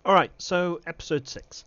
Alright, so episode 6.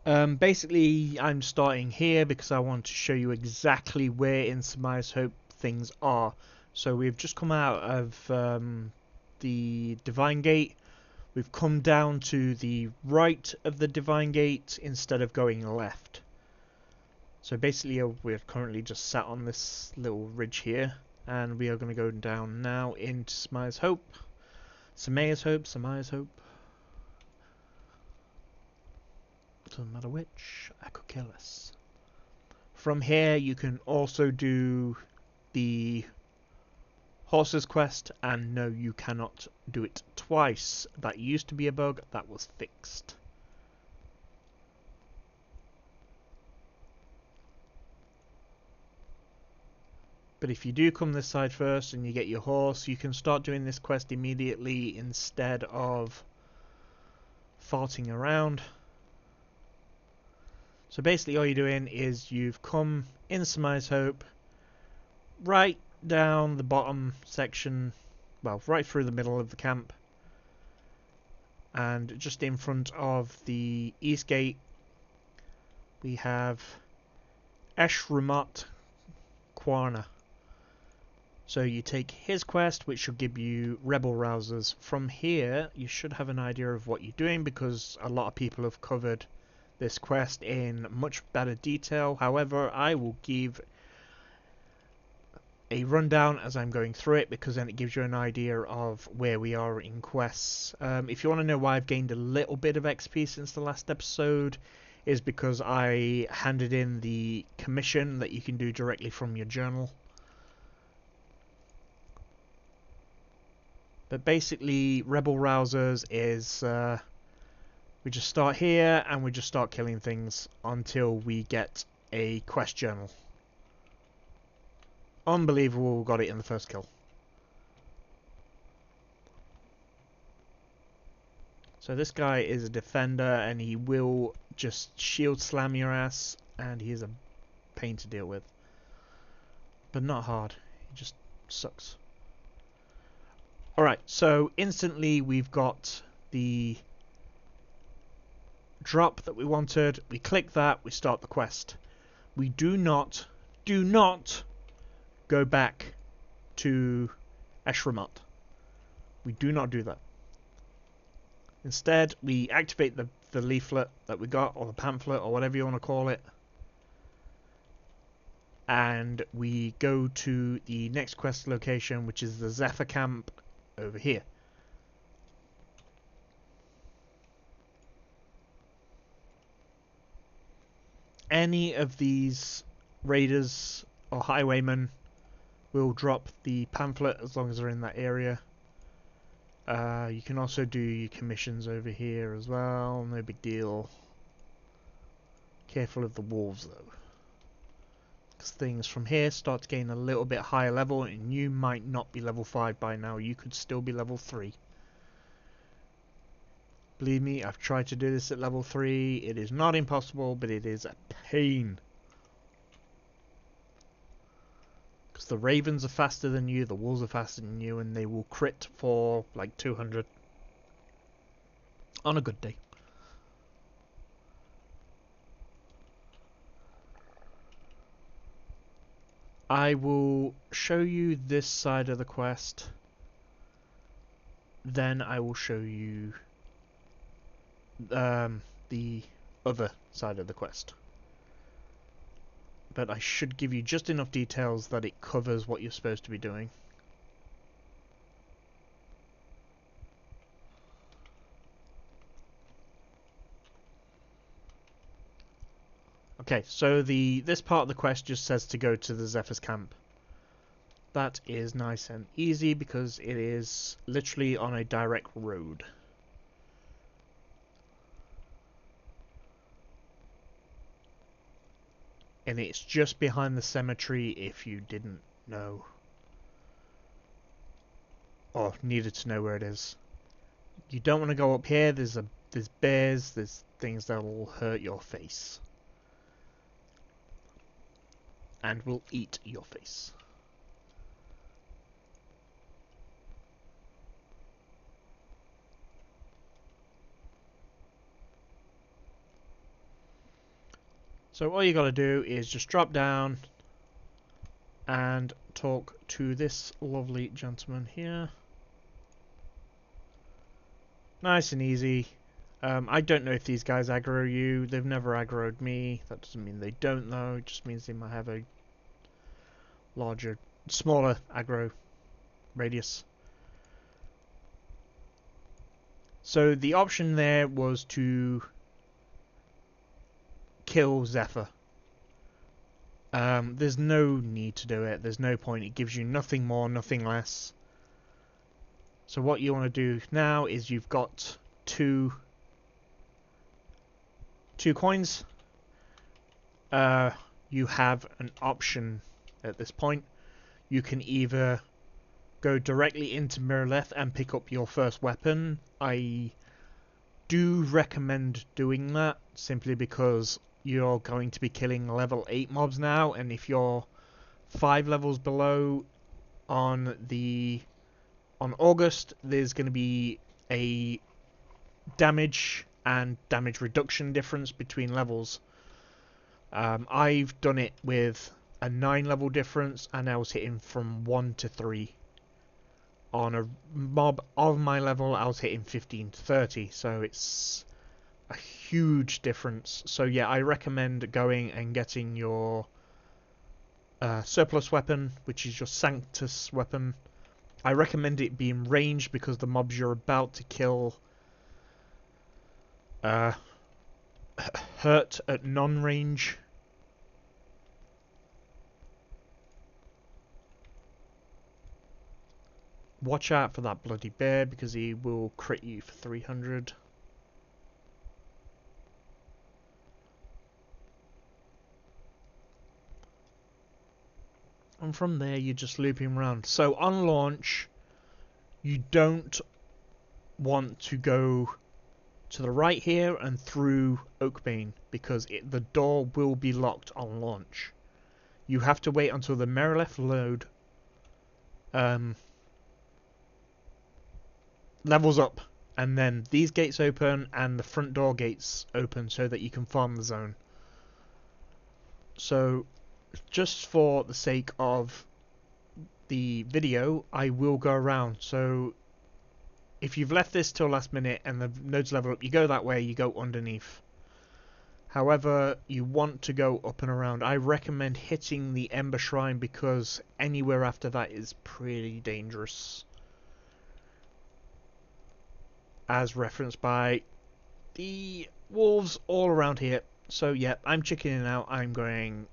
Basically, I'm starting here because I want to show you exactly where in Samire's Hope things are. So we've just come out of the Divine Gate. We've come down to the right of the Divine Gate instead of going left. So basically, we're currently just sat on this little ridge here, and we are going to go down now into Samire's Hope. Samire's Hope. Doesn't matter which, I could care less. From here you can also do the horses quest, and no, you cannot do it twice. That used to be a bug, that was fixed. But if you do come this side first and you get your horse, you can start doing this quest immediately instead of farting around. So basically all you're doing is you've come in Samire's Hope, right down the bottom section, well, right through the middle of the camp, and just in front of the east gate we have Eshramot Kwarna. So you take his quest, which should give you rebel rousers. From here you should have an idea of what you're doing, because a lot of people have covered this quest in much better detail. However, I will give a rundown as I'm going through it, because then it gives you an idea of where we are in quests. If you want to know why I've gained a little bit of XP since the last episode, is because I handed in the commission that you can do directly from your journal. But basically, Rebel Rousers is we just start here and we just start killing things until we get a quest journal. Unbelievable, we got it in the first kill. So this guy is a defender and he will just shield slam your ass, and he is a pain to deal with. But not hard, he just sucks. Alright, so instantly we've got the drop that we wanted. We click that, we start the quest. We do not go back to Eshramot. We do not do that. Instead, we activate the leaflet that we got, or the pamphlet, or whatever you want to call it, and we go to the next quest location, which is the Zephyr camp over here. Any of these raiders or highwaymen will drop the pamphlet as long as they're in that area. You can also do your commissions over here as well, no big deal. Careful of the wolves though, because things from here start to gain a little bit higher level, and you might not be level 5 by now, you could still be level 3. Believe me, I've tried to do this at level 3, it is not impossible, but it is a pain. Because the ravens are faster than you, the wolves are faster than you, and they will crit for like 200 on a good day. I will show you this side of the quest, then I will show you the other side of the quest. But I should give you just enough details that it covers what you're supposed to be doing. Okay, so this part of the quest just says to go to the Zephyr's camp. That is nice and easy because it is literally on a direct road. And it's just behind the cemetery if you didn't know, or needed to know where it is. You don't want to go up here, there's bears, there's things that will hurt your face. And will eat your face. So all you got to do is just drop down and talk to this lovely gentleman here. Nice and easy. I don't know if these guys aggro you. They've never aggroed me. That doesn't mean they don't though. It just means they might have a smaller aggro radius. So the option there was to kill Zephyr. There's no need to do it. There's no point. It gives you nothing more, nothing less. So what you want to do now is you've got two coins. You have an option at this point. You can either go directly into Mirrorleth and pick up your first weapon. I do recommend doing that simply because you're going to be killing level 8 mobs now, and if you're 5 levels below on August, there's going to be a damage and damage reduction difference between levels. I've done it with a 9 level difference, and I was hitting from 1 to 3. On a mob of my level, I was hitting 15 to 30, so it's a huge difference. So yeah, I recommend going and getting your surplus weapon, which is your Sanctus weapon. I recommend it being ranged because the mobs you're about to kill hurt at non-range. Watch out for that bloody bear because he will crit you for 300. And from there you're just looping around. So on launch, you don't want to go to the right here and through Oakbane because the door will be locked on launch. You have to wait until the Mirrorleth load levels up, and then these gates open and the front door gates open so that you can farm the zone. So just for the sake of the video, I will go around. So if you've left this till last minute and the nodes level up, you go that way, you go underneath. However, you want to go up and around. I recommend hitting the Ember Shrine because anywhere after that is pretty dangerous, as referenced by the wolves all around here. So yeah, I'm chickening out. I'm going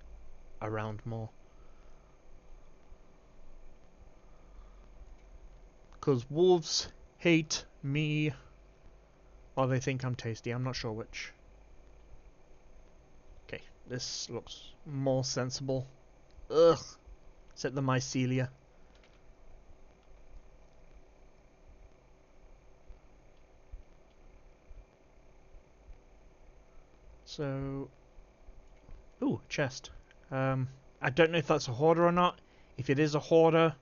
around more because wolves hate me, or they think I'm tasty. I'm not sure which. Okay, this looks more sensible. Ugh, except the mycelia. So, ooh, chest. I don't know if that's a hoarder or not. If it is a hoarder,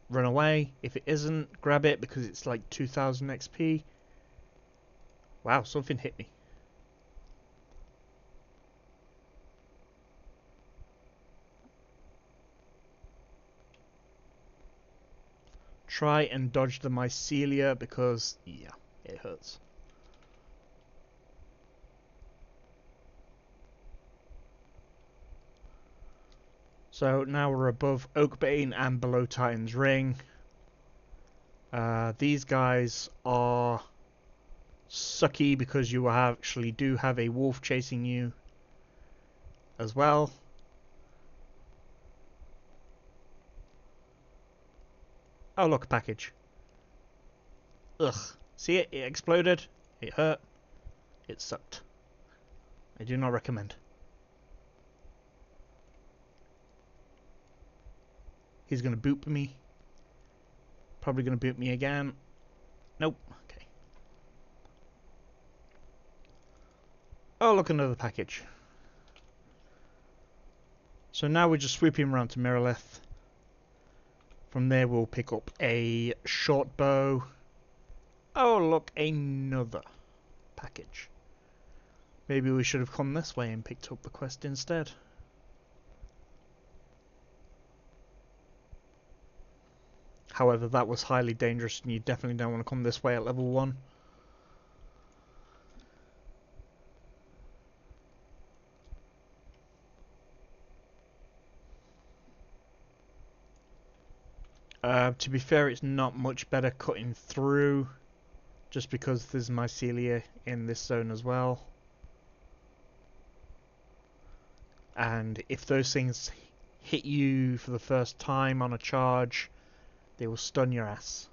run away. If it isn't, grab it because it's like 2000 XP. Wow, something hit me. Try and dodge the mycelia because, yeah, it hurts. So now we're above Oakbane and below Titan's Ring. These guys are sucky because you actually do have a wolf chasing you as well. Oh look, a package. Ugh. See it? It exploded. It hurt. It sucked. I do not recommend. He's going to boop me. Probably going to boop me again. Nope. Okay. Oh, look, another package. So now we're just swooping around to Mirrorleth. From there we'll pick up a short bow. Oh, look, another package. Maybe we should have come this way and picked up the quest instead. However, that was highly dangerous and you definitely don't want to come this way at level 1. To be fair, it's not much better cutting through, just because there's mycelia in this zone as well. And if those things hit you for the first time on a charge, they will stun your ass.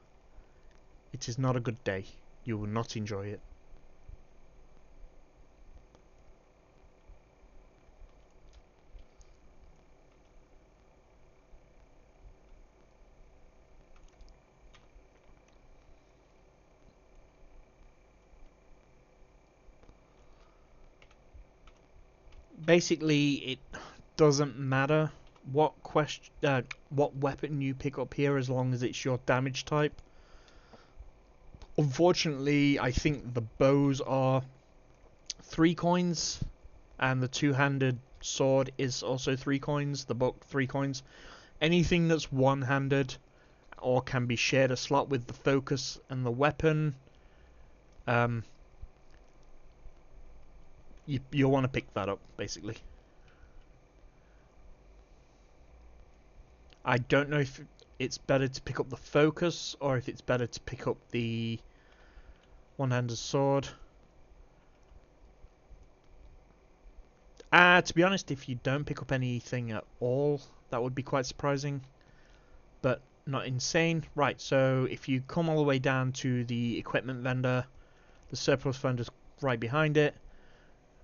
It is not a good day. You will not enjoy it. Basically, it doesn't matter what what weapon you pick up here as long as it's your damage type. Unfortunately, I think the bows are 3 coins, and the two-handed sword is also 3 coins, the book 3 coins. Anything that's one-handed or can be shared a slot with the focus and the weapon, you'll want to pick that up, basically. I don't know if it's better to pick up the focus or if it's better to pick up the one-handed sword. To be honest, if you don't pick up anything at all, that would be quite surprising, but not insane. Right, so if you come all the way down to the equipment vendor, the surplus vendor's right behind it,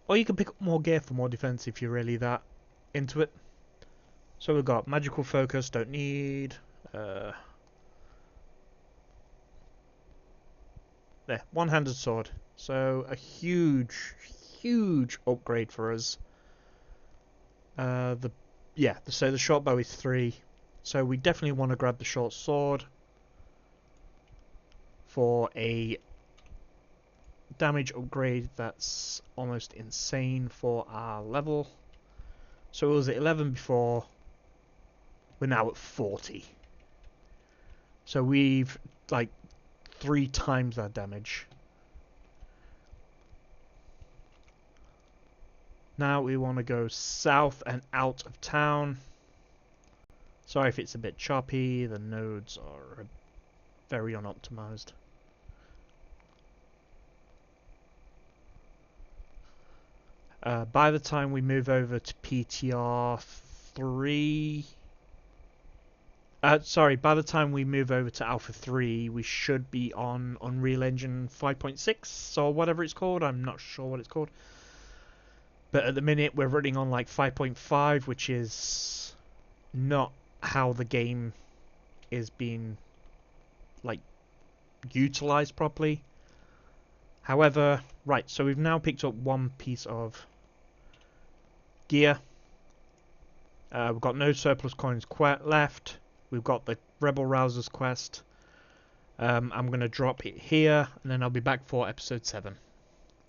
or you can pick up more gear for more defense if you're really that into it. So we've got magical focus, don't need. There, one-handed sword. So a huge upgrade for us. So the short bow is 3. So we definitely want to grab the short sword for a damage upgrade that's almost insane for our level. So it was at 11 before, we're now at 40. So we've like 3 times that damage. Now we want to go south and out of town. Sorry if it's a bit choppy, the nodes are very unoptimized. By the time we move over to PTR 3... by the time we move over to Alpha 3, we should be on Unreal Engine 5.6 or whatever it's called. I'm not sure what it's called. But at the minute, we're running on like 5.5, which is not how the game is being like utilized properly. However, right, so we've now picked up 1 piece of gear. We've got no surplus coins left. We've got the Rebel Rousers quest. I'm going to drop it here, and then I'll be back for episode 7.